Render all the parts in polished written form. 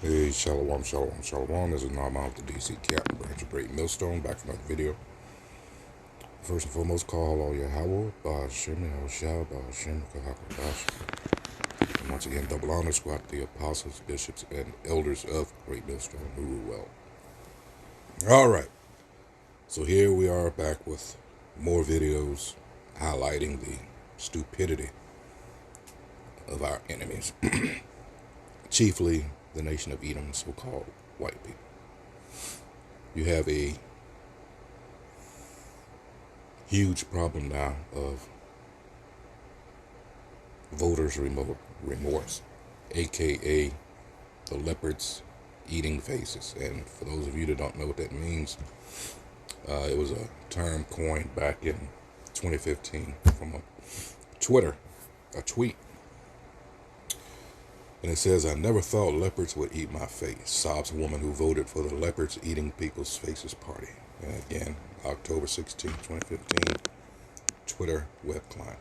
Hey, shalom, shalom, shalom. This is Norman with the DC Captain Branch of Great Millstone, back for another video. First and foremost, call all Yahweh, Ba'ashem, Yahushua, Ba'ashem, Kahakabash. And once again, double honor squad the apostles, bishops, and elders of Great Millstone who rule well. Alright, so here we are back with more videos highlighting the stupidity of our enemies. Chiefly the nation of Edom, so-called white people. You have a huge problem now of voters' remorse, aka the leopards eating faces. And for those of you that don't know what that means, it was a term coined back in 2015 from a tweet. And it says, "I never thought leopards would eat my face," sobs a woman who voted for the leopards eating people's faces party. And again, October 16, 2015, Twitter web client.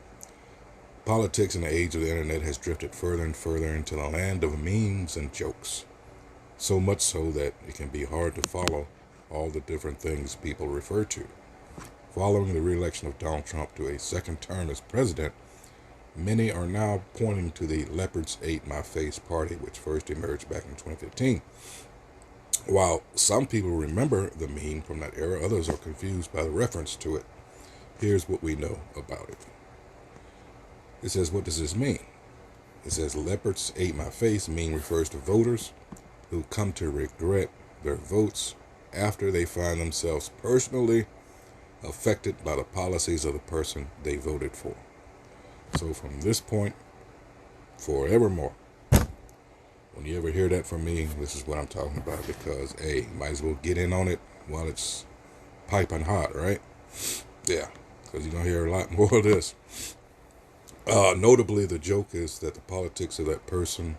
Politics in the age of the internet has drifted further and further into the land of memes and jokes. So much so that it can be hard to follow all the different things people refer to. Following the re-election of Donald Trump to a second term as president, many are now pointing to the leopards ate my face party, which first emerged back in 2015. While some people remember the meme from that era, others are confused by the reference to it. Here's what we know about it. It says, what does this mean? It says, leopards ate my face meme refers to voters who come to regret their votes after they find themselves personally affected by the policies of the person they voted for. So from this point, forevermore, when you ever hear that from me, this is what I'm talking about, because, hey, might as well get in on it while it's piping hot, right? Yeah, because you're going to hear a lot more of this. Notably, the joke is that the politics of that person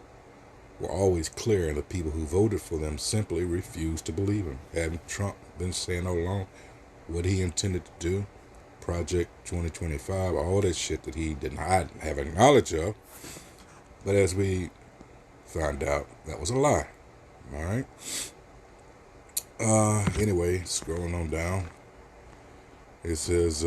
were always clear, and the people who voted for them simply refused to believe him. Hadn't Trump been saying all along what he intended to do? Project 2025, all that shit that he did not have a knowledge of. But as we found out, that was a lie. All right. Anyway, scrolling on down, it says,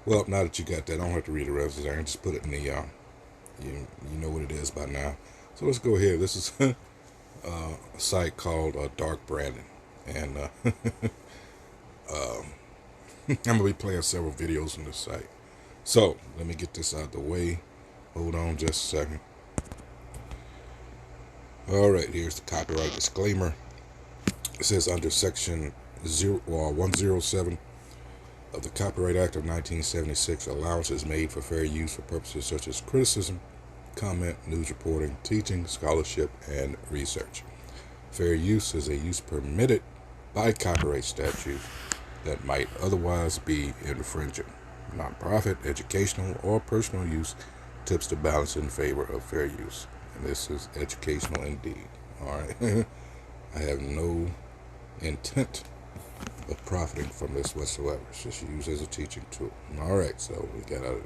well, now that you got that, I don't have to read the rest of it. I can just put it in the, you know what it is by now. So let's go here. This is a site called Dark Brandon. And I'm going to be playing several videos on this site. So, let me get this out of the way. Hold on just a second. Alright, here's the copyright disclaimer. It says under section 107 of the Copyright Act of 1976, allowance is made for fair use for purposes such as criticism, comment, news reporting, teaching, scholarship, and research. Fair use is a use permitted by copyright statute that might otherwise be infringing. Nonprofit, educational, or personal use tips the balance in favor of fair use. And this is educational indeed. Alright. I have no intent of profiting from this whatsoever. It's just used as a teaching tool. Alright, so we got out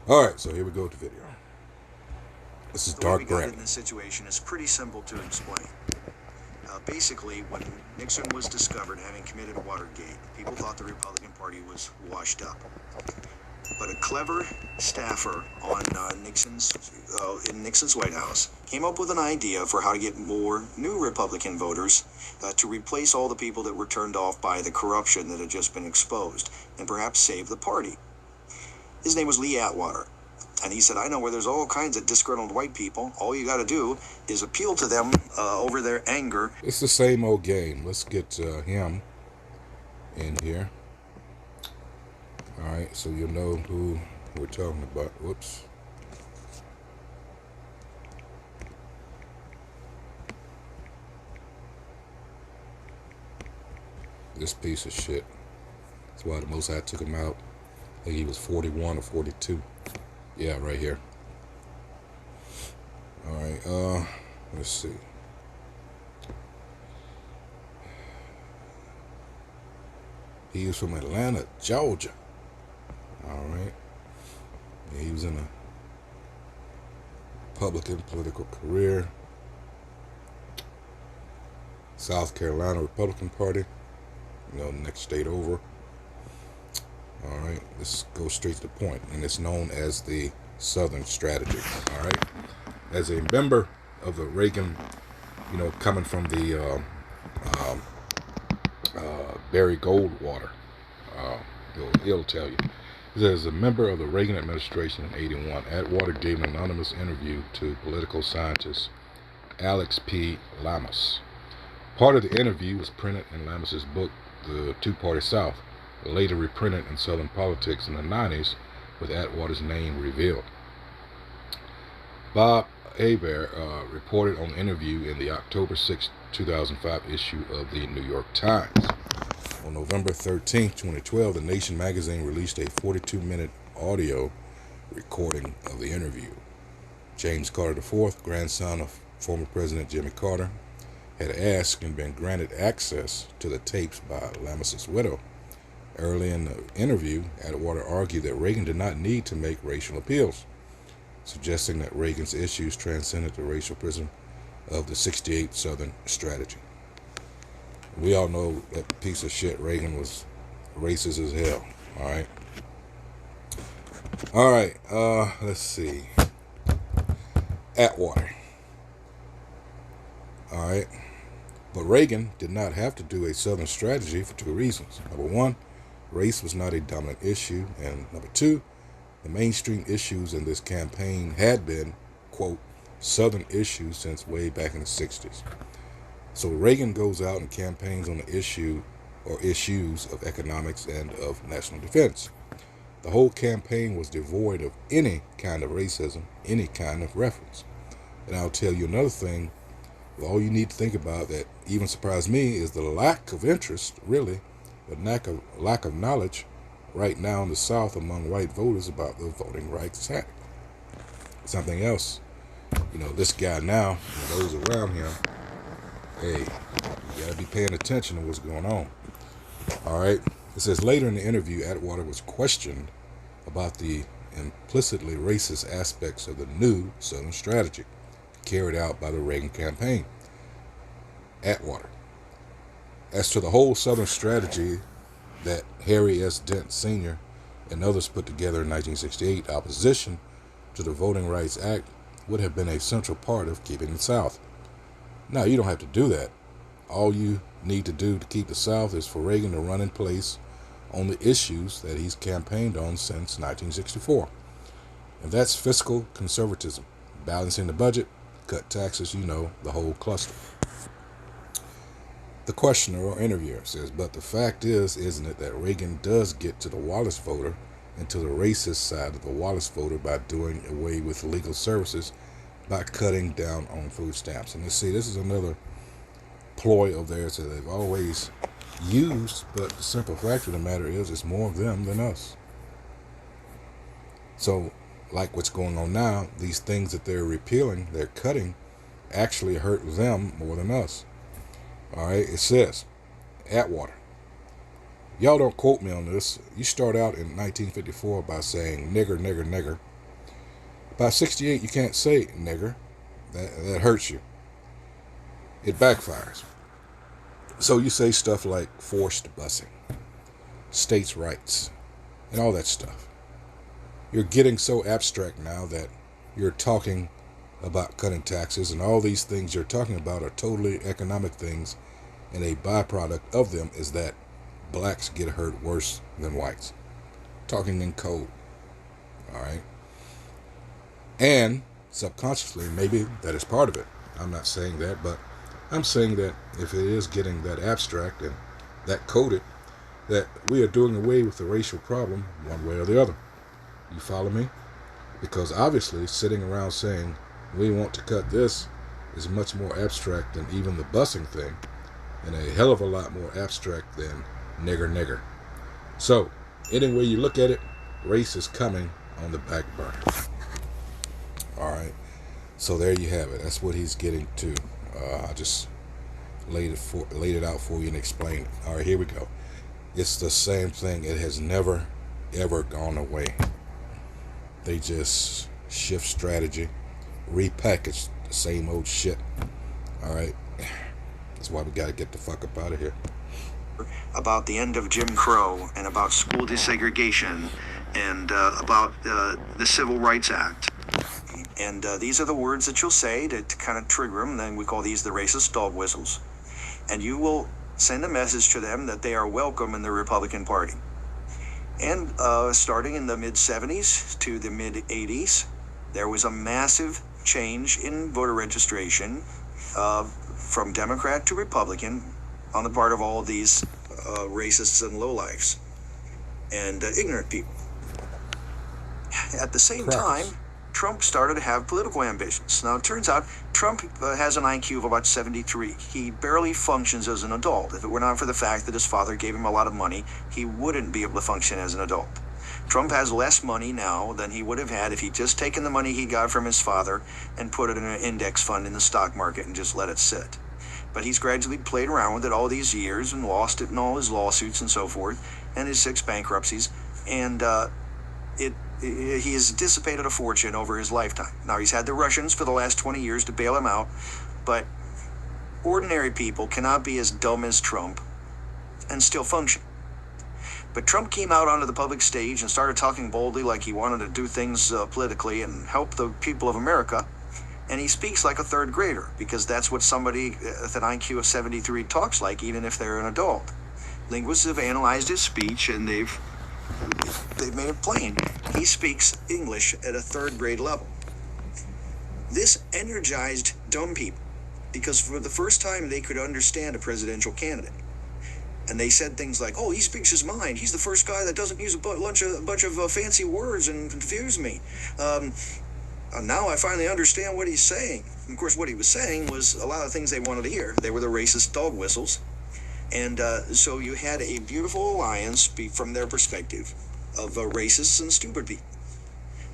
Alright, so here we go with the video. This is Dark Brandon. The way we got in this situation is pretty simple to explain. Basically, when Nixon was discovered having committed a Watergate, people thought the Republican Party was washed up. But a clever staffer on in Nixon's White House came up with an idea for how to get more new Republican voters to replace all the people that were turned off by the corruption that had just been exposed, and perhaps save the party. His name was Lee Atwater. And he said, I know where there's all kinds of disgruntled white people. All you got to do is appeal to them over their anger. It's the same old game. Let's get him in here. All right, so you'll know who we're talking about. Whoops. This piece of shit. That's why the Most High took him out. I think he was 41 or 42. Yeah, right here. Alright, let's see. He was from Atlanta, Georgia. All right. Yeah, he was in a Republican political career. South Carolina Republican Party, next state over. All right, let's go straight to the point, and it's known as the Southern Strategy. All right, as a member of the Reagan, coming from the Barry Goldwater, he'll tell you. As a member of the Reagan administration in '81, Atwater gave an anonymous interview to political scientist Alex P. Lamas. Part of the interview was printed in Lamas's book, The Two-Party South, later reprinted in Southern Politics in the '90s with Atwater's name revealed. Bob Hebert reported on the interview in the October 6, 2005 issue of the New York Times. On November 13, 2012, The Nation magazine released a 42-minute audio recording of the interview. James Carter IV, grandson of former President Jimmy Carter, had asked and been granted access to the tapes by Lamas's widow. Early in the interview, Atwater argued that Reagan did not need to make racial appeals, suggesting that Reagan's issues transcended the racial prism of the '68 Southern Strategy. We all know that piece of shit Reagan was racist as hell. All right, let's see. Atwater. All right. But Reagan did not have to do a Southern strategy for two reasons. Number one, race was not a dominant issue. And number two, the mainstream issues in this campaign had been, quote, Southern issues since way back in the '60s. So Reagan goes out and campaigns on the issue or issues of economics and of national defense. The whole campaign was devoid of any kind of racism, any kind of reference. And I'll tell you another thing. All you need to think about that even surprised me is the lack of interest, really, but lack of knowledge right now in the South among white voters about the Voting Rights Act. Something else, this guy now, and those around him, hey, you gotta be paying attention to what's going on. All right. It says later in the interview, Atwater was questioned about the implicitly racist aspects of the new Southern strategy carried out by the Reagan campaign. Atwater. As to the whole Southern strategy that Harry S. Dent Sr. and others put together in 1968, opposition to the Voting Rights Act would have been a central part of keeping the South. Now, you don't have to do that. All you need to do to keep the South is for Reagan to run in place on the issues that he's campaigned on since 1964. And that's fiscal conservatism, balancing the budget, cut taxes, the whole cluster. The questioner or interviewer says, but the fact is, isn't it, that Reagan does get to the Wallace voter and to the racist side of the Wallace voter by doing away with legal services, by cutting down on food stamps. And let's see, this is another ploy of theirs that they've always used, but the simple fact of the matter is it's more of them than us. So, like what's going on now, these things that they're repealing, they're cutting, actually hurt them more than us. All right, it says, Atwater. Y'all don't quote me on this. You start out in 1954 by saying nigger, nigger, nigger. By '68, you can't say nigger. That hurts you. It backfires. So you say stuff like forced busing, states' rights, and all that stuff. You're getting so abstract now that you're talking about cutting taxes, and all these things you're talking about are totally economic things, and a byproduct of them is that blacks get hurt worse than whites. Talking in code. All right? And subconsciously, maybe that is part of it. I'm not saying that, but I'm saying that if it is getting that abstract and that coded, that we are doing away with the racial problem one way or the other. You follow me? Because obviously sitting around saying we want to cut this is much more abstract than even the busing thing, and a hell of a lot more abstract than nigger nigger. So, any way you look at it, race is coming on the back burner. All right. So there you have it. That's what he's getting to. I just laid it out for you and explained it. All right, here we go. It's the same thing. It has never, ever gone away. They just shift strategy repackaged the same old shit. All right, that's why we gotta get the fuck up out of here. About the end of Jim Crow and about school desegregation and about the Civil Rights Act. And these are the words that you'll say to kind of trigger them. Then we call these the racist dog whistles. And you will send a message to them that they are welcome in the Republican Party. And starting in the mid-70s to the mid-80s, there was a massive change in voter registration from Democrat to Republican on the part of all of these racists and lowlifes and ignorant people. At the same time, Trump started to have political ambitions. Now, it turns out Trump has an IQ of about 73. He barely functions as an adult. If it were not for the fact that his father gave him a lot of money, he wouldn't be able to function as an adult. Trump has less money now than he would have had if he'd just taken the money he got from his father and put it in an index fund in the stock market and just let it sit. But he's gradually played around with it all these years and lost it in all his lawsuits and so forth, and his 6 bankruptcies, and he has dissipated a fortune over his lifetime. Now, he's had the Russians for the last 20 years to bail him out, but ordinary people cannot be as dumb as Trump and still function. But Trump came out onto the public stage and started talking boldly like he wanted to do things politically and help the people of America, and he speaks like a third grader, because that's what somebody with an IQ of 73 talks like, even if they're an adult. Linguists have analyzed his speech, and they've made it plain. He speaks English at a third grade level. This energized dumb people, because for the first time they could understand a presidential candidate. And they said things like, "Oh, he speaks his mind. He's the first guy that doesn't use a bunch of fancy words and confuse me. Now I finally understand what he's saying." And of course, what he was saying was a lot of things they wanted to hear. They were the racist dog whistles. And so you had a beautiful alliance, from their perspective, of racists and stupid people.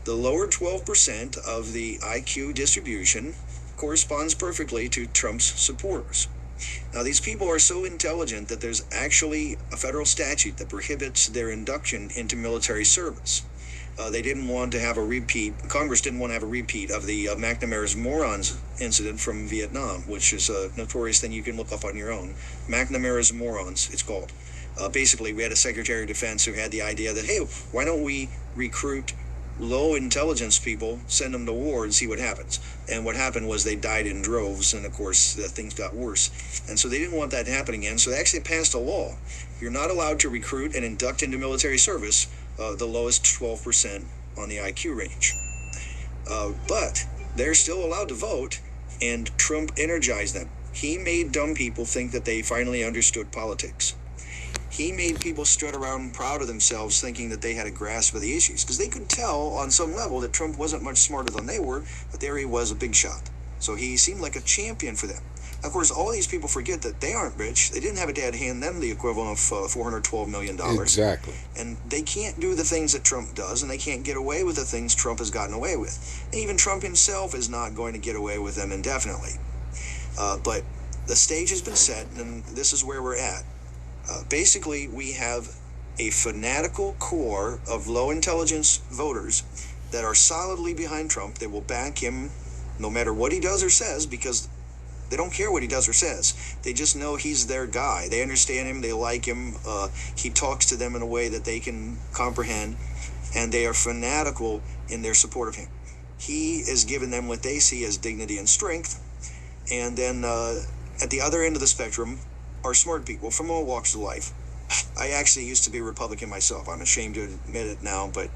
The lower 12% of the IQ distribution corresponds perfectly to Trump's supporters. Now, these people are so intelligent that there's actually a federal statute that prohibits their induction into military service. They didn't want to have a repeat. Congress didn't want to have a repeat of the McNamara's morons incident from Vietnam, which is a notorious thing you can look up on your own. McNamara's morons, it's called. Basically, we had a Secretary of Defense who had the idea that, hey, why don't we recruit low intelligence people, send them to war and see what happens. And what happened was they died in droves, and of course things got worse. And so they didn't want that to happen again, so they actually passed a law. You're not allowed to recruit and induct into military service the lowest 12% on the IQ range. But they're still allowed to vote, and Trump energized them. He made dumb people think that they finally understood politics. He made people strut around proud of themselves, thinking that they had a grasp of the issues, because they could tell on some level that Trump wasn't much smarter than they were, but there he was, a big shot. So he seemed like a champion for them. Of course, all these people forget that they aren't rich. They didn't have a dad hand them the equivalent of $412 million. Exactly. And they can't do the things that Trump does, and they can't get away with the things Trump has gotten away with. And even Trump himself is not going to get away with them indefinitely. But the stage has been set, and this is where we're at. Basically, we have a fanatical core of low intelligence voters that are solidly behind Trump. They will back him no matter what he does or says, because they don't care what he does or says. They just know he's their guy. They understand him. They like him. He talks to them in a way that they can comprehend, and they are fanatical in their support of him. He is giving them what they see as dignity and strength. And then at the other end of the spectrum are smart people from all walks of life. I actually used to be a Republican myself. I'm ashamed to admit it now, but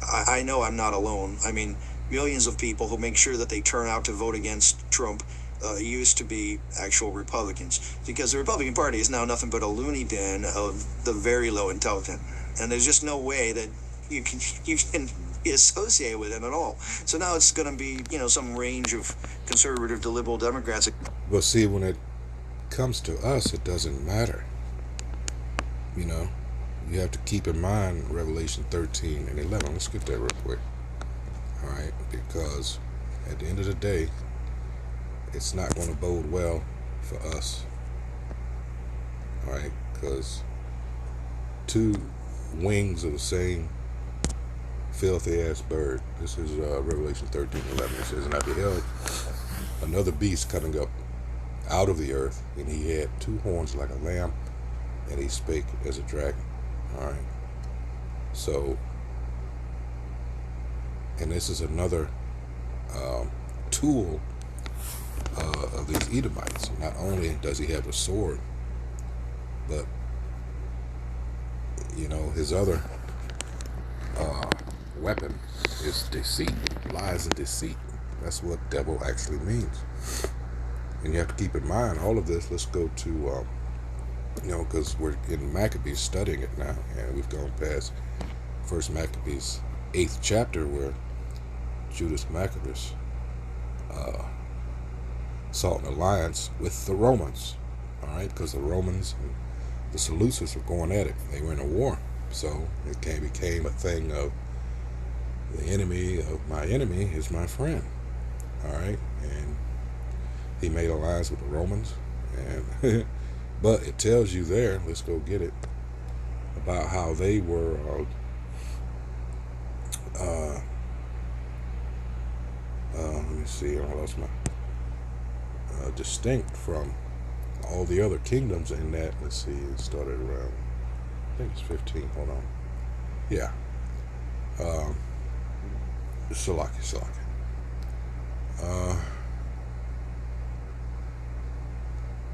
I know I'm not alone. I mean, millions of people who make sure that they turn out to vote against Trump used to be actual Republicans, because the Republican Party is now nothing but a loony bin of the very low intelligent, and there's just no way that you can be associated with them at all. So now it's going to be, some range of conservative to liberal Democrats. But see, when it comes to us, it doesn't matter. You have to keep in mind Revelation 13 and 11. Let's get that real quick. All right, because at the end of the day, it's not going to bode well for us. All right, because two wings of the same filthy ass bird. This is Revelation 13:11. It says, "And I beheld another beast coming up out of the earth, and he had two horns like a lamb, and he spake as a dragon." All right. So, and this is another tool of these Edomites. Not only does he have a sword, but his other weapon is deceit, lies and deceit. That's what devil actually means. And you have to keep in mind all of this. Let's go to, because we're in Maccabees studying it now, and we've gone past First Maccabees 8th chapter, where Judas Maccabeus sought an alliance with the Romans. All right, because the Romans and the Seleucids were going at it. They were in a war. So it became a thing of the enemy of my enemy is my friend. All right, and he made alliance with the Romans, and but it tells you there. Let's go get it, about how they were. Let me see. I lost my distinct from all the other kingdoms in that. Let's see. It started around. I think it's 15. Hold on. Yeah. Salaki.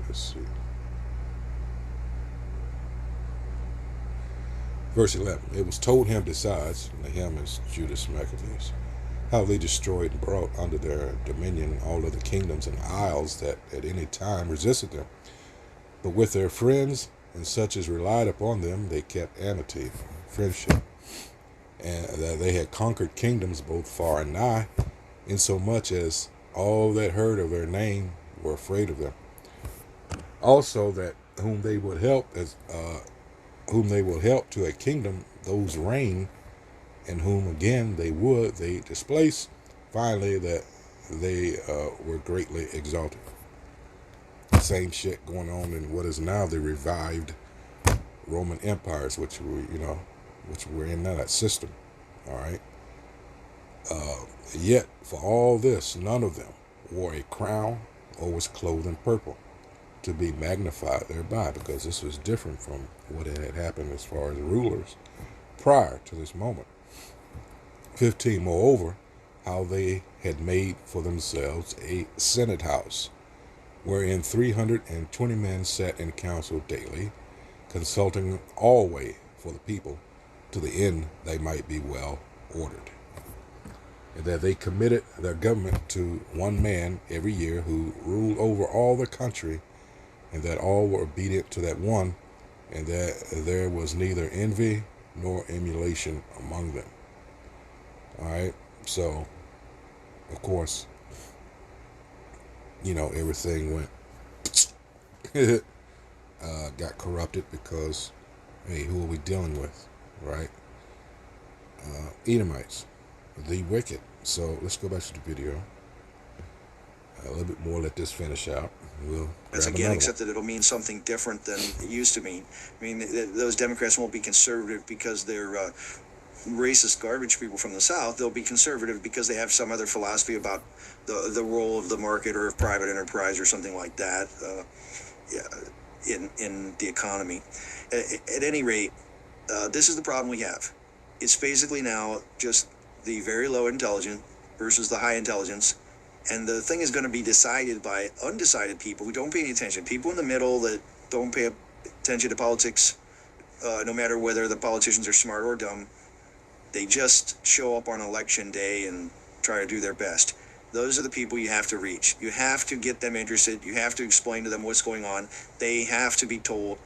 Let's see. Verse 11. It was told him besides, and him is Judas Maccabeus, how they destroyed and brought under their dominion all of the kingdoms and isles that at any time resisted them. But with their friends and such as relied upon them, they kept amity, friendship, and that they had conquered kingdoms both far and nigh, insomuch as all that heard of their name were afraid of them. Also that whom they would help to a kingdom, those reign, and whom again they displace. Finally, that they were greatly exalted. Same shit going on in what is now the revived Roman empires, which were in that system. All right. Yet for all this, none of them wore a crown or was clothed in purple, to be magnified thereby, because this was different from what had happened as far as rulers prior to this moment. 15. Moreover, how they had made for themselves a senate house, wherein 320 men sat in council daily, consulting always for the people, to the end they might be well ordered. And that they committed their government to one man every year, who ruled over all the country, and that all were obedient to that one, and that there was neither envy nor emulation among them. All right, so of course, everything went got corrupted, because hey, who are we dealing with, right? Edomites, the wicked. So let's go back to the video a little bit more. Let this finish out. We'll That's grab again, another except that it'll mean something different than it used to mean. I mean, those Democrats won't be conservative because they're racist garbage people from the South. They'll be conservative because they have some other philosophy about the role of the market or of private enterprise or something like that in the economy. At any rate, this is the problem we have. It's basically now just the very low intelligence versus the high intelligence. And the thing is going to be decided by undecided people who don't pay any attention. People in the middle that don't pay attention to politics, no matter whether the politicians are smart or dumb. They just show up on election day and try to do their best. Those are the people you have to reach. You have to get them interested. You have to explain to them what's going on. They have to be told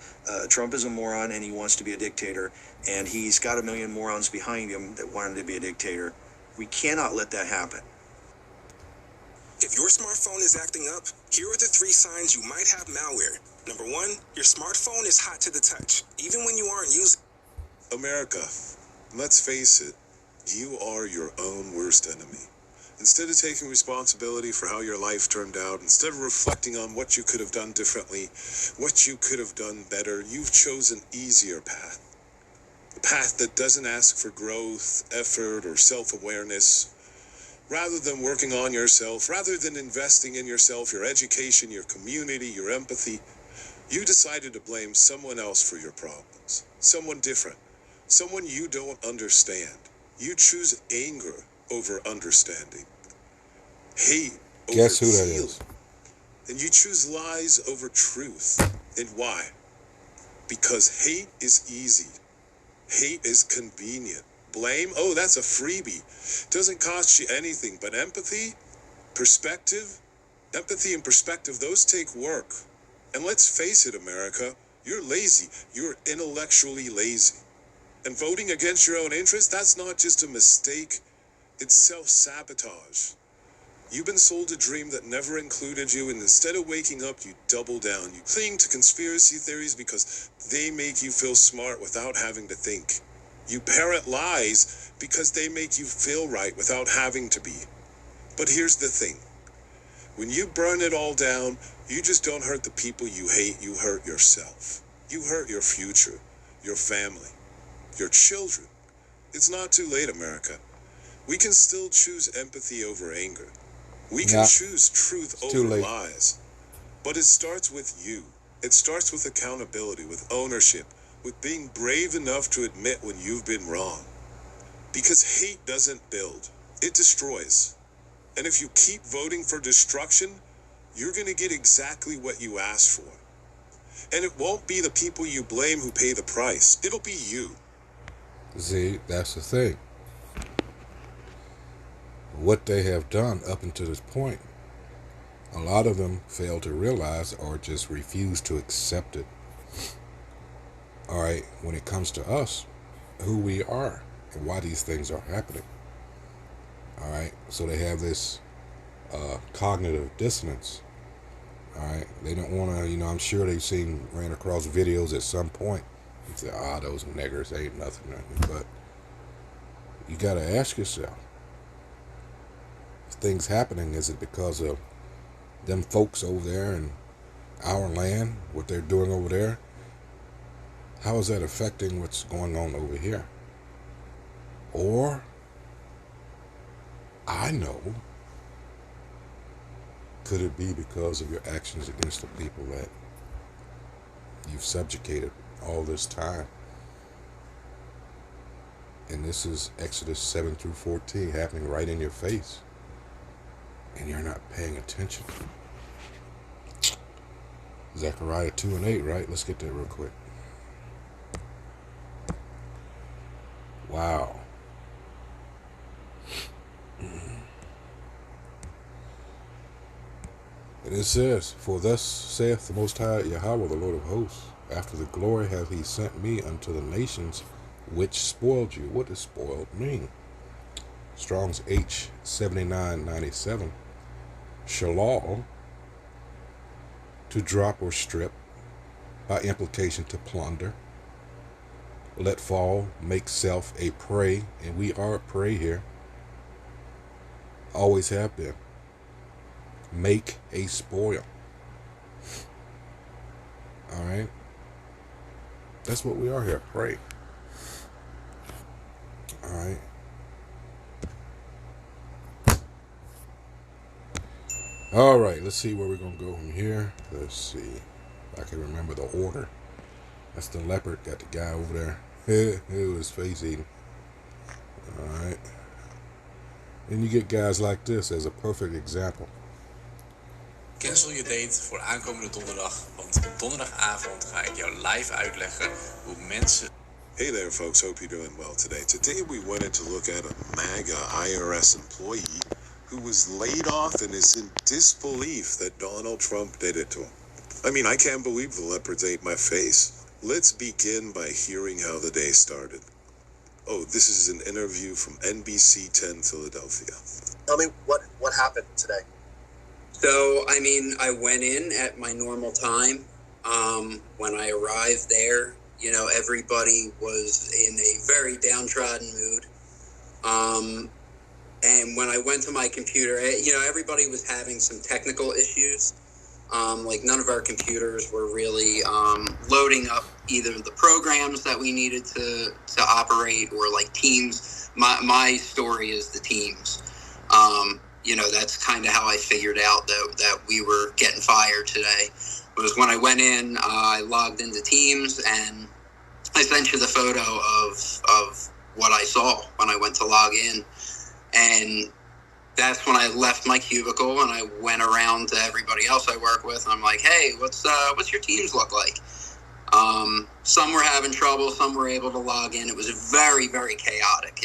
Trump is a moron and he wants to be a dictator. And he's got a million morons behind him that want him to be a dictator. We cannot let that happen. If your smartphone is acting up, here are the 3 signs you might have malware. Number 1, your smartphone is hot to the touch, even when you aren't using it. America, let's face it, you are your own worst enemy. Instead of taking responsibility for how your life turned out, instead of reflecting on what you could have done differently, what you could have done better, you've chosen easier path. The path that doesn't ask for growth, effort, or self-awareness. Rather than working on yourself, rather than investing in yourself, your education, your community, your empathy, you decided to blame someone else for your problems. Someone different. Someone you don't understand. You choose anger over understanding. Hate over Guess who that healing. is? And you choose lies over truth. And why? Because hate is easy. Hate is convenient. Blame, oh, that's a freebie. Doesn't cost you anything. But empathy, perspective, empathy and perspective, those take work. And let's face it, America, you're lazy. You're intellectually lazy. And voting against your own interests, that's not just a mistake. It's self-sabotage. You've been sold a dream that never included you, and instead of waking up, you double down. You cling to conspiracy theories because they make you feel smart without having to think. You parrot lies because they make you feel right without having to be. But here's the thing. When you burn it all down, you just don't hurt the people you hate, you hurt yourself. You hurt your future, your family, your children. It's not too late, America. We can still choose empathy over anger. We can choose truth over lies. But it starts with you. It starts with accountability, with ownership, with being brave enough to admit when you've been wrong. Because hate doesn't build, it destroys. And if you keep voting for destruction, you're going to get exactly what you asked for. And it won't be the people you blame who pay the price. It'll be you. See, that's the thing. What they have done up until this point, a lot of them fail to realize or just refuse to accept it. All right, when it comes to us, who we are and why these things are happening. All right, so they have this cognitive dissonance. All right, they don't want to, I'm sure they've ran across videos at some point and say, those niggers ain't nothing. But you got to ask yourself, things happening, is it because of them folks over there in our land, what they're doing over there? How is that affecting what's going on over here? Or, I know, could it be because of your actions against the people that you've subjugated all this time? And this is Exodus 7 through 14 happening right in your face. And you're not paying attention. Zechariah 2 and 8, right? Let's get that real quick. Wow. And it says, For thus saith the Most High Yahweh, the Lord of hosts, after the glory hath he sent me unto the nations which spoiled you. What does spoiled mean? Strong's H 7997. Shalal, to drop or strip, by implication to plunder. Let fall, make self a prey, and we are a prey here. Always have been. Make a spoil. Alright? That's what we are here, prey. Alright? Alright, let's see where we're going to go from here. Let's see if I can remember the order. That's the leopard, got the guy over there. His face eating. Alright. And you get guys like this as a perfect example. Cancel je date voor aankomende donderdag, want donderdagavond ga ik jou live uitleggen hoe mensen... Hey there, folks. Hope you're doing well today. Today we wanted to look at a MAGA IRS employee who was laid off and is in disbelief that Donald Trump did it to him. I mean, I can't believe the leopards ate my face. Let's begin by hearing how the day started. Oh, this is an interview from NBC 10 Philadelphia. Tell me what happened today. So, I went in at my normal time. When I arrived there, everybody was in a very downtrodden mood. And when I went to my computer, everybody was having some technical issues. Like none of our computers were really loading up either the programs that we needed to operate or like Teams. My story is the Teams. That's kind of how I figured out that we were getting fired today. Was when I went in, I logged into Teams, and I sent you the photo of what I saw when I went to log in. And that's when I left my cubicle and I went around to everybody else I work with. And I'm like, hey, what's your Teams look like? Some were having trouble. Some were able to log in. It was very, very chaotic.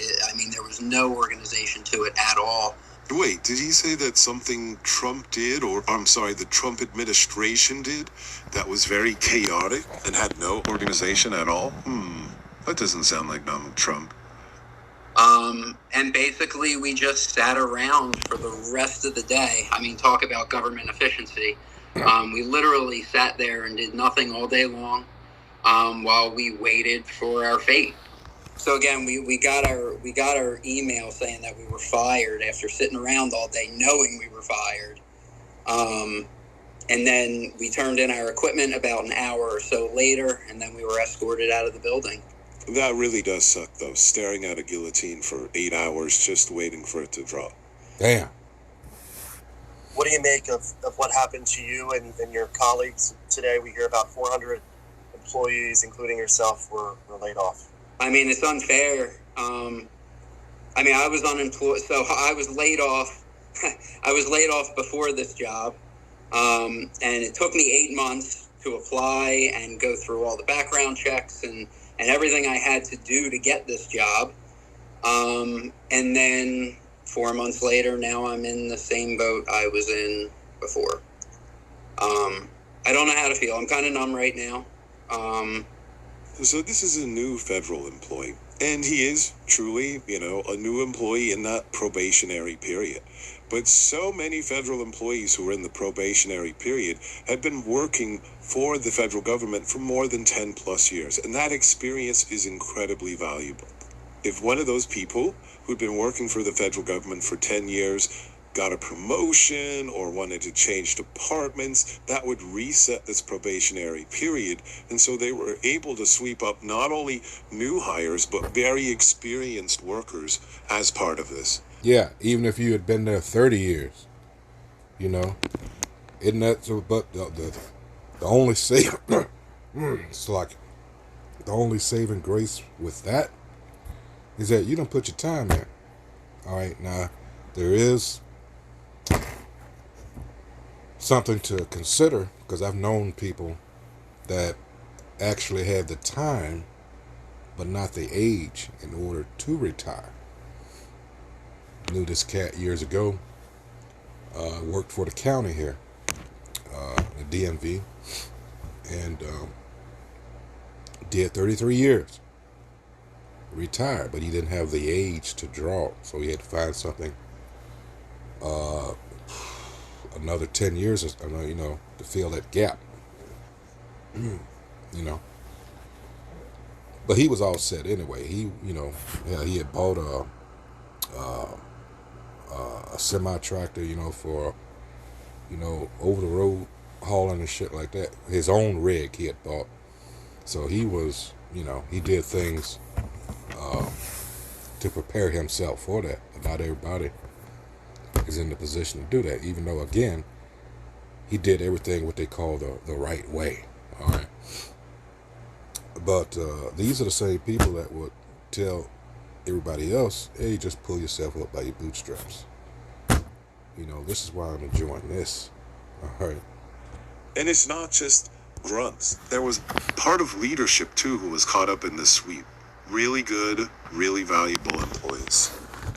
There was no organization to it at all. Wait, did he say that something Trump did, or I'm sorry, the Trump administration did, that was very chaotic and had no organization at all? That doesn't sound like Donald Trump. And basically we just sat around for the rest of the day. Talk about government efficiency. We literally sat there and did nothing all day long, while we waited for our fate. So again, we got our email saying that we were fired after sitting around all day knowing we were fired. And then we turned in our equipment about an hour or so later, and then we were escorted out of the building. That really does suck, though, staring at a guillotine for 8 hours just waiting for it to drop. Damn. What do you make of what happened to you and your colleagues today? We hear about 400 employees, including yourself, were laid off. It's unfair. I was unemployed, so I was laid off. I was laid off before this job, and it took me 8 months to apply and go through all the background checks and everything I had to do to get this job. And then 4 months later, now I'm in the same boat I was in before. I don't know how to feel. I'm kind of numb right now. So this is a new federal employee, and he is truly, a new employee in that probationary period. But so many federal employees who are in the probationary period have been working for the federal government for more than 10 plus years, and that experience is incredibly valuable. If one of those people who'd been working for the federal government for 10 years got a promotion or wanted to change departments, that would reset this probationary period. And so they were able to sweep up not only new hires, but very experienced workers as part of this. Yeah, even if you had been there 30 years, isn't that so? But the only it's like the only saving grace with that is that you don't put your time in. All right, now there is something to consider, because I've known people that actually had the time but not the age in order to retire. Knew this cat years ago, worked for the county here, the DMV, and did 33 years, retired, but he didn't have the age to draw, so he had to find something another 10 years, to fill that gap. But he was all set anyway. He had bought a semi-tractor, for, over the road hauling and shit like that. His own rig he had bought. So he was, he did things to prepare himself for that. But not everybody is in the position to do that, even though, again, he did everything what they call the right way. All right. But these are the same people that would tell everybody else, hey, just pull yourself up by your bootstraps. This is why I'm enjoying this. All right. And it's not just grunts. There was part of leadership, too, who was caught up in this sweep. Really good, really valuable employees.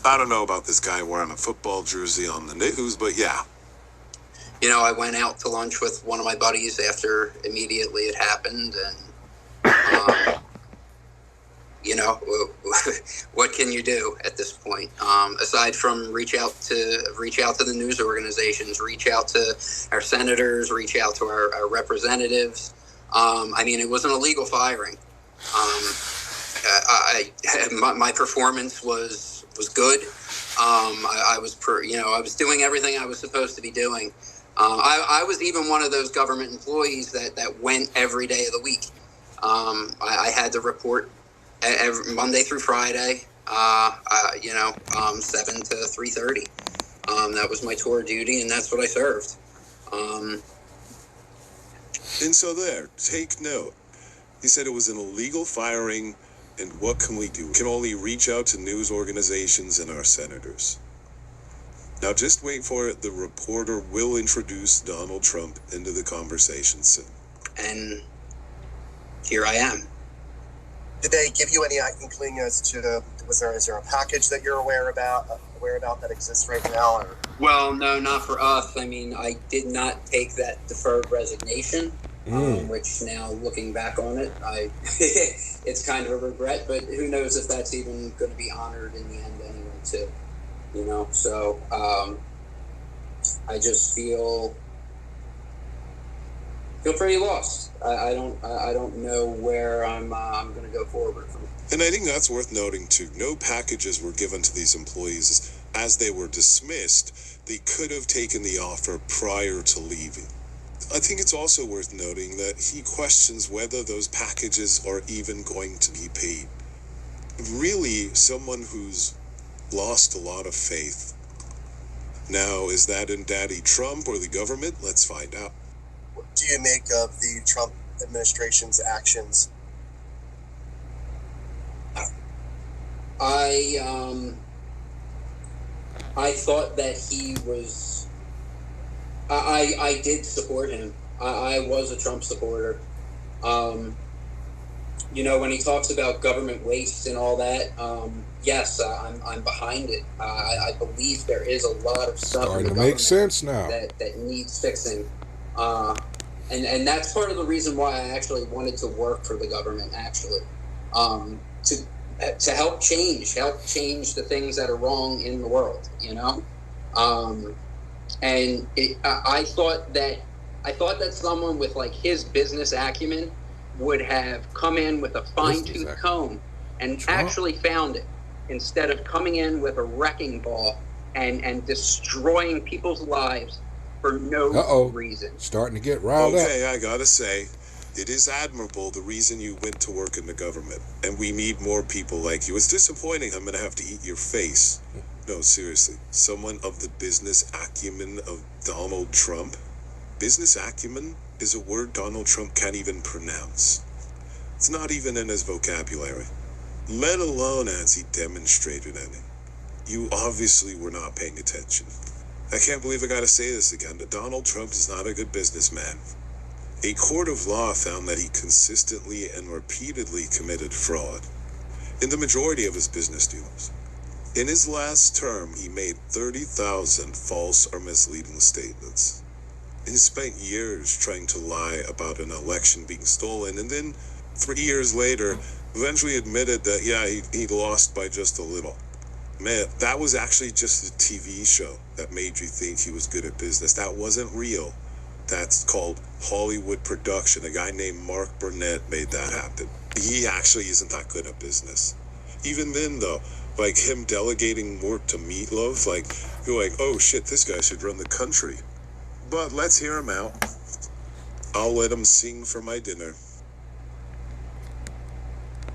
I don't know about this guy wearing a football jersey on the news, but yeah. I went out to lunch with one of my buddies after immediately it happened, and what can you do at this point? Aside from reach out to the news organizations, reach out to our senators, reach out to our representatives. It was an illegal firing. My performance was good. I was doing everything I was supposed to be doing. I was even one of those government employees that went every day of the week. I had to report every Monday through Friday, 7 to 3:30. That was my tour duty, and that's what I served. And so there, take note. He said it was an illegal firing, and what can we do? We can only reach out to news organizations and our senators. Now just wait for it. The reporter will introduce Donald Trump into the conversation soon. And here I am. Did they give you any inkling as to is there a package that you're aware about that exists right now? Or? Well, no, not for us. I mean, I did not take that deferred resignation, which now looking back on it, it's kind of a regret. But who knows if that's even going to be honored in the end anyway, too. So I just feel pretty lost. I don't know where I'm going to go forward from. And I think that's worth noting too. No packages were given to these employees as they were dismissed. They could have taken the offer prior to leaving. I think it's also worth noting that he questions whether those packages are even going to be paid. Really, someone who's lost a lot of faith. Now, is that in Daddy Trump or the government? Let's find out. What do you make of the Trump administration's actions? I thought that he was. I did support him. I was a Trump supporter. When he talks about government waste and all that, yes, I'm behind it. I believe there is a lot of stuff Starting in to the make sense now. that needs fixing. And that's part of the reason why I actually wanted to work for the government, actually, to help change the things that are wrong in the world, I thought that someone with like his business acumen would have come in with a fine-tooth comb and actually found it, instead of coming in with a wrecking ball and destroying people's lives for no reason. Starting to get riled up. Okay, I gotta say, it is admirable the reason you went to work in the government, and we need more people like you. It's disappointing I'm gonna have to eat your face. No, seriously, someone of the business acumen of Donald Trump? Business acumen is a word Donald Trump can't even pronounce. It's not even in his vocabulary, let alone has he demonstrated any. You obviously were not paying attention. I can't believe I gotta say this again, but Donald Trump is not a good businessman. A court of law found that he consistently and repeatedly committed fraud in the majority of his business dealings. In his last term, he made 30,000 false or misleading statements. He spent years trying to lie about an election being stolen, and then 3 years later, eventually admitted that, he lost by just a little. Man, that was actually just a TV show that made you think he was good at business. That wasn't real. That's called Hollywood production. A guy named Mark Burnett made that happen. He actually isn't that good at business. Even then, though, like him delegating work to Meatloaf, you're like, oh shit, this guy should run the country. But let's hear him out. I'll let him sing for my dinner.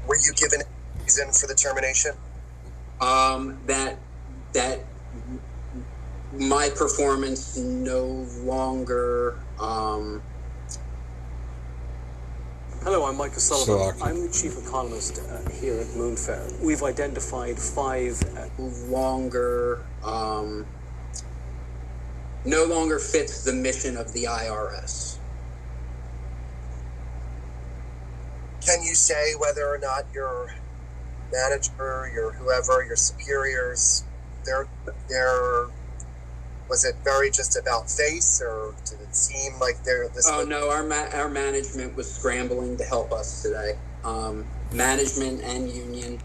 Were you given a reason for the termination? That my performance no longer. Hello, I'm Michael Sullivan. I'm the chief economist here at Moonfair. We've identified 5 no longer fits the mission of the IRS. Can you say whether or not your manager, your whoever, your superiors, was it very just about face, or did it seem like no, our management was scrambling to help us today. Management and union.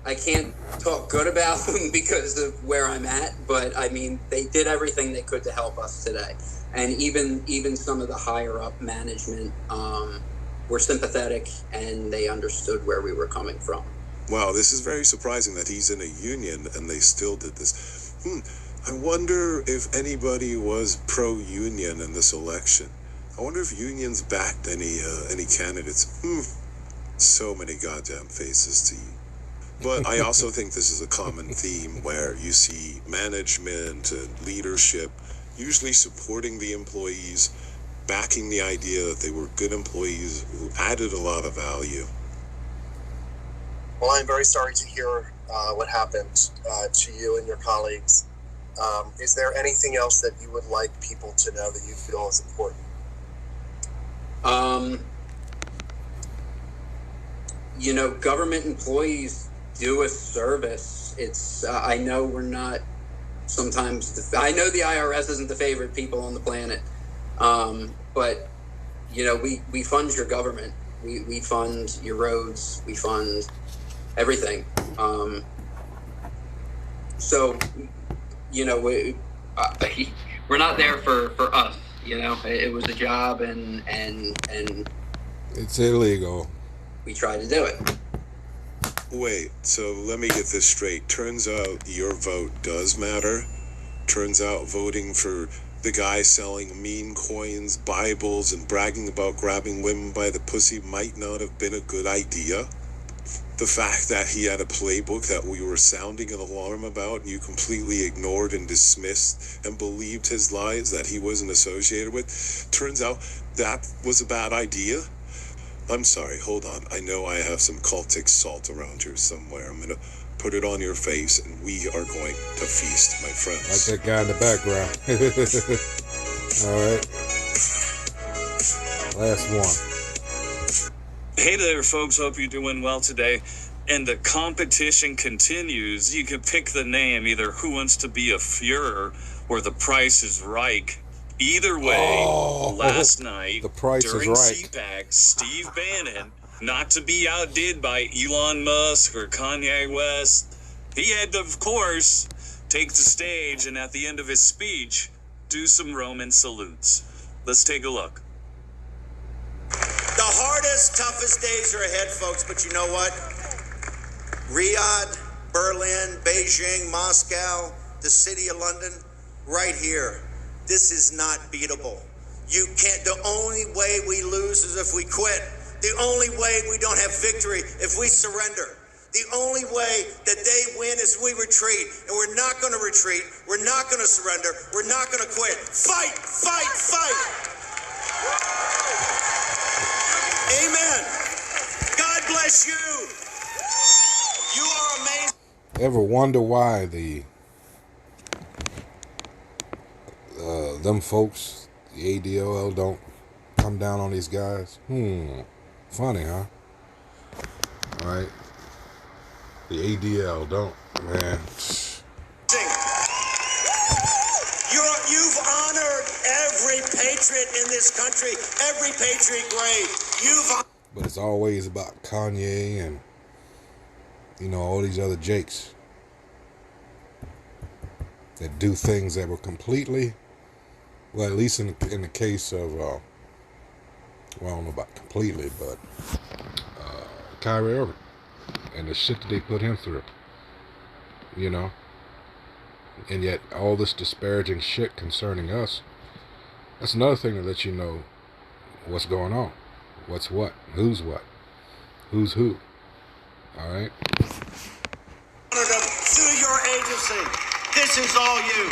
I can't talk good about them because of where I'm at, but I mean, they did everything they could to help us today. And even some of the higher up management were sympathetic, and they understood where we were coming from. Wow, this is very surprising that he's in a union and they still did this. I wonder if anybody was pro-union in this election. I wonder if unions backed any candidates. So many goddamn faces to you. But I also think this is a common theme where you see management and leadership usually supporting the employees, backing the idea that they were good employees who added a lot of value. Well, I'm very sorry to hear what happened to you and your colleagues. Is there anything else that you would like people to know that you feel is important? You know, government employees do a service. It's I know we're not sometimes. I know the IRS isn't the favorite people on the planet, but you know, we fund your government. We fund your roads. We fund everything. So, you know, we're not there for us. You know, it was a job, and it's illegal. We tried to do it. Wait, so let me get this straight. Turns out your vote does matter. Turns out voting for the guy selling meme coins, Bibles, and bragging about grabbing women by the pussy might not have been a good idea. The fact that he had a playbook that we were sounding an alarm about, and you completely ignored and dismissed and believed his lies that he wasn't associated with, turns out that was a bad idea. I'm sorry, hold on. I know I have some cultic salt around here somewhere. I'm going to put it on your face, and we are going to feast, my friends. Like that guy in the background. All right. Last one. Hey there, folks. Hope you're doing well today. And the competition continues. You can pick the name, either Who Wants to Be a Fuhrer or The Price is Right. Either way, last night, The Price during is Right. CPAC, Steve Bannon, not to be outdid by Elon Musk or Kanye West, he had to, of course, take the stage and at the end of his speech, do some Roman salutes. Let's take a look. The hardest, toughest days are ahead, folks, but you know what? Riyadh, Berlin, Beijing, Moscow, the city of London, right here. This is not beatable. You can't, the only way we lose is if we quit. The only way we don't have victory if we surrender. The only way that they win is we retreat. And we're not going to retreat. We're not going to surrender. We're not going to quit. Fight, fight, fight. Amen. God bless you. You are amazing. Ever wonder why them folks, the ADOL, don't come down on these guys? Funny, huh? All right. The ADL don't, man. You've honored every patriot in this country, every patriot grave. But it's always about Kanye and, you know, all these other jakes that do things that were completely, well, at least in the case of, well, I don't know about completely, but Kyrie Irving and the shit that they put him through, you know, and yet all this disparaging shit concerning us, that's another thing that lets you know what's going on, what's what, who's who, all right? Through your agency, this is all you.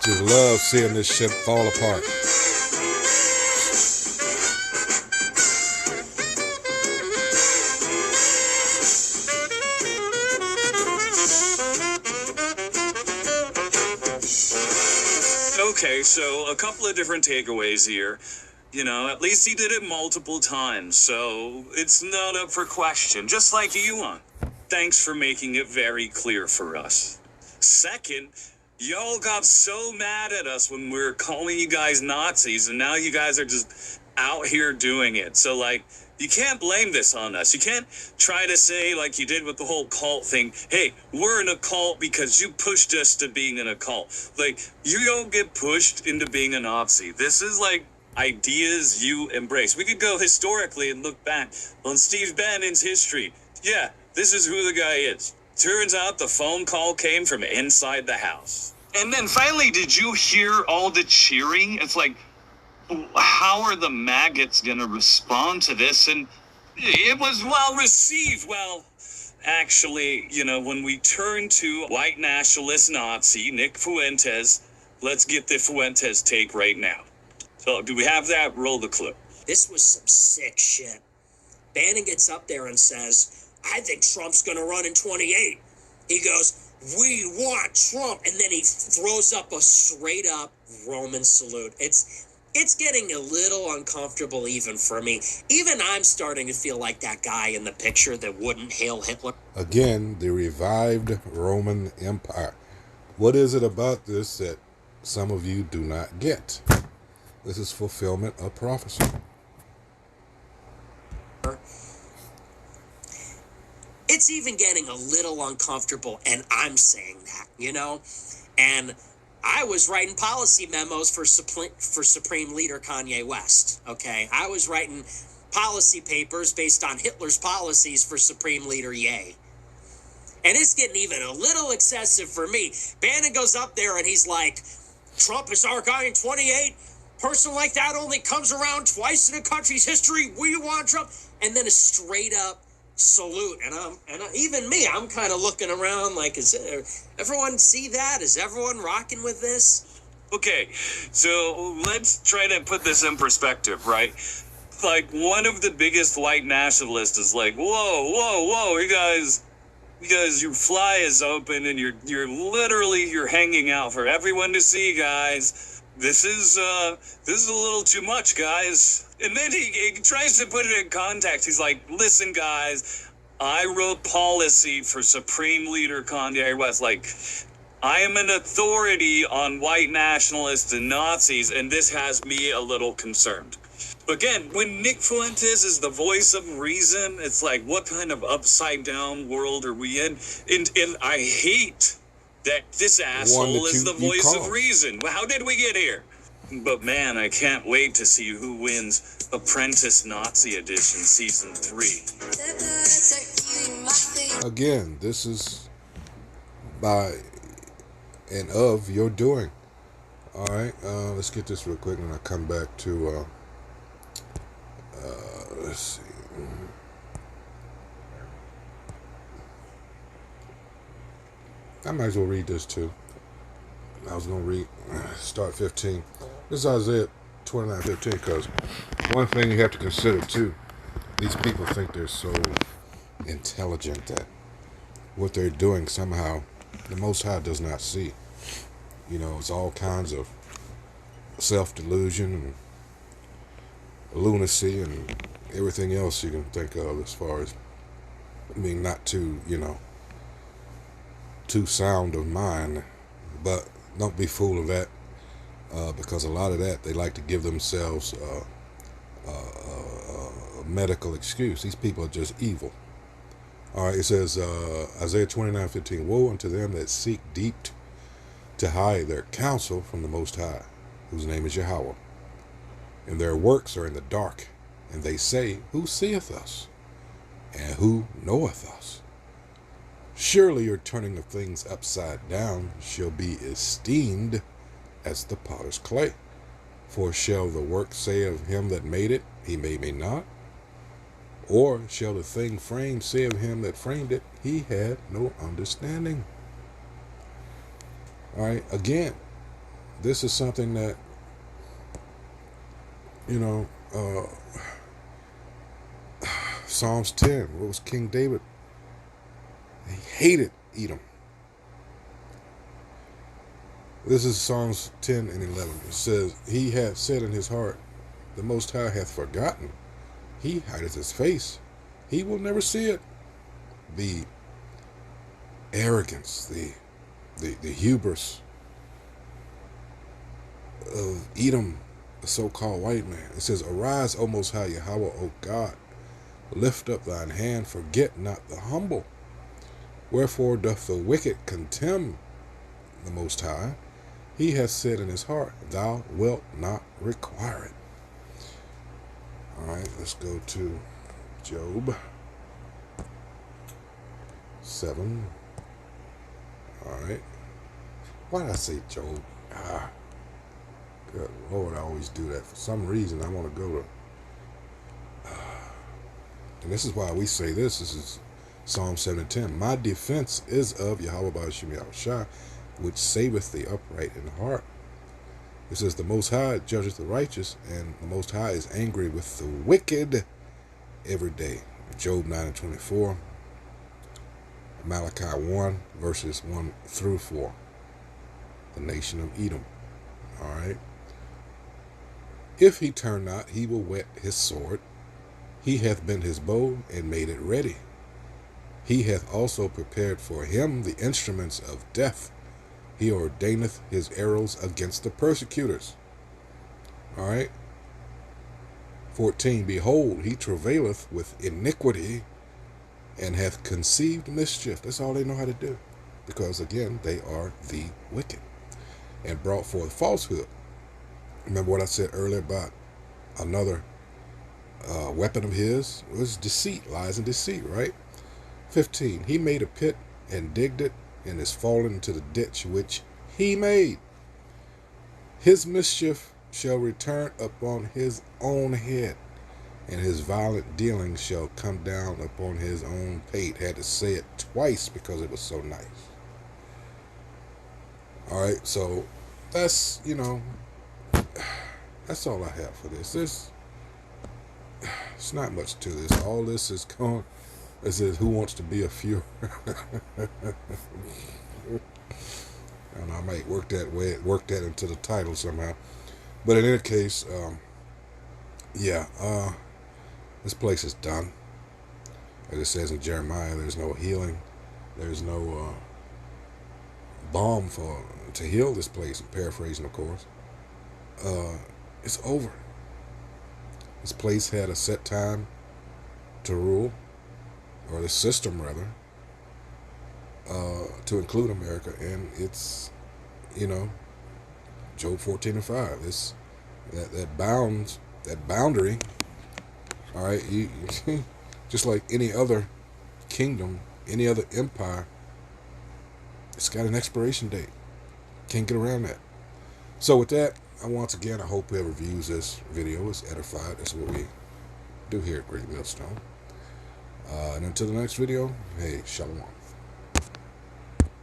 Just love seeing this shit fall apart. Okay, so a couple of different takeaways here. You know, at least he did it multiple times, so it's not up for question, just like Elon. Thanks for making it very clear for us. Second, y'all got so mad at us when we were calling you guys Nazis, and now you guys are just out here doing it. So, like, You can't blame this on us. You can't try to say, like you did with the whole cult thing, hey, we're in a cult because you pushed us to being in a cult. Like, you don't get pushed into being a Nazi. This is like ideas you embrace. We could go historically and look back on Steve Bannon's history. Yeah, this is who the guy is. Turns out the phone call came from inside the house. And then finally, did you hear all the cheering? It's like, how are the maggots going to respond to this? And it was well received. Well, actually, you know, when we turn to white nationalist Nazi Nick Fuentes, let's get the Fuentes take right now. So, do we have that? Roll the clip. This was some sick shit. Bannon gets up there and says, I think Trump's going to run in 28. He goes, we want Trump. And then he throws up a straight up Roman salute. It's getting a little uncomfortable even for me. Even I'm starting to feel like that guy in the picture that wouldn't hail Hitler. Again, the revived Roman Empire. What is it about this that some of you do not get? This is fulfillment of prophecy. It's even getting a little uncomfortable, and I'm saying that, you know? And I was writing policy memos for Supreme Leader Kanye West, okay? I was writing policy papers based on Hitler's policies for Supreme Leader Ye. And it's getting even a little excessive for me. Bannon goes up there and he's like, Trump is our guy in 28. Person like that only comes around twice in a country's history. We want Trump. And then a straight up salute. And even me, I'm kind of looking around like, is everyone see that? Is everyone rocking with this? Okay, so let's try to put this in perspective, right? Like, one of the biggest white nationalists is like, whoa, you guys, your fly is open and you're hanging out for everyone to see, guys. This is a little too much, guys. And then he tries to put it in context. He's like, listen, guys, I wrote policy for Supreme Leader Kanye West. Like, I am an authority on white nationalists and Nazis, and this has me a little concerned. Again, when Nick Fuentes is the voice of reason, it's like, what kind of upside down world are we in? And I hate that this asshole is the voice of reason. How did we get here? But man, I can't wait to see who wins Apprentice Nazi Edition Season 3. Again, this is by and of your doing. All right, let's get this real quick and I'll come back to, let's see. I might as well read this too. I was going to read, start 15. This is Isaiah 29:15, because one thing you have to consider too, these people think they're so intelligent that what they're doing somehow the Most High does not see. You know, it's all kinds of self-delusion and lunacy and everything else you can think of as far as being not too, too sound of mind. But don't be fooled of that, because a lot of that, they like to give themselves a medical excuse. These people are just evil. All right, it says, Isaiah 29:15, woe unto them that seek deep to hide their counsel from the Most High, whose name is Yahweh. And their works are in the dark, and they say, who seeth us? And who knoweth us? Surely your turning of things upside down shall be esteemed as the potter's clay. For shall the work say of him that made it, he made me not? Or shall the thing framed say of him that framed it, he had no understanding? All right, again, this is something that, Psalms 10, what was King David? He hated Edom. This is Psalms 10 and 11. It says, he hath said in his heart, the Most High hath forgotten. He hideth his face. He will never see it. The arrogance, the hubris of Edom, a so-called white man. It says, arise, O Most High Yahweh, O God, Lift up thine hand, forget not the humble. Wherefore doth the wicked contemn the Most High? He hath said in his heart, thou wilt not require it. All right, let's go to Job 7. All right. Why did I say Job? Good Lord, I always do that. For some reason, I want to go to... and this is why we say this. This is Psalm 7:10. My defense is of Yahweh Ba'ashim Yahushua, which saveth the upright in heart. It says, the Most High judgeth the righteous, and the Most High is angry with the wicked every day. Job 9:24. Malachi 1, verses 1 through 4. The nation of Edom. All right. If he turn not, he will whet his sword. He hath bent his bow and made it ready. He hath also prepared for him the instruments of death. He ordaineth his arrows against the persecutors. All right. 14. Behold, he travaileth with iniquity and hath conceived mischief. That's all they know how to do. Because, again, they are the wicked. And brought forth falsehood. Remember what I said earlier about another weapon of his? It was deceit, lies and deceit, right? 15. He made a pit and digged it, and is fallen into the ditch which he made. His mischief shall return upon his own head, and his violent dealings shall come down upon his own pate. Had to say it twice because it was so nice. All right, so that's, that's all I have for this. It's not much to this. All this is going. This is who wants to be a Fuhrer. And I might work that into the title somehow. But in any case, this place is done. As it says in Jeremiah, there's no healing. There's no balm to heal this place. I'm paraphrasing, of course. It's over. This place had a set time to rule, or the system rather, to include America, and it's, Job 14:5. This that boundary. All right, you just like any other kingdom, any other empire, it's got an expiration date. Can't get around that. So with that, I hope whoever views this video is edified. That's what we do here at Great Millstone. And until the next video, hey, shalom.